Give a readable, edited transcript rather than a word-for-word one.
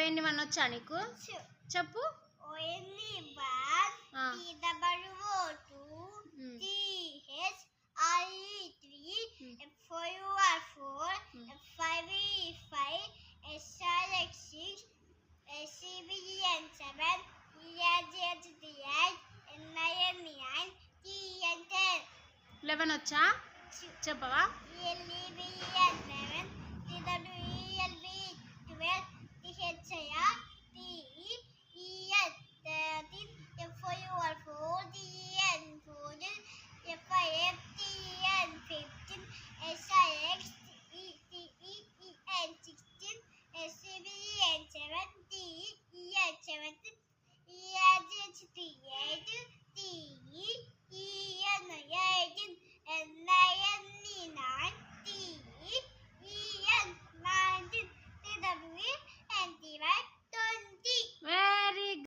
ఓఎన్ని one వచ్చా నీకు? చెప్పు. ఓఎన్ని one TWO2 THRE3 FOUR4 F5E5 SRX6 SCBN7 ERGH8 NIN9 TN10. 11 వచ్చా చెప్పవా? ELEBN11 TWELB12 THIR13 FOUR4 TN14 FIF TN15 SRX EN16 SCBN7 TEN17 ERGH3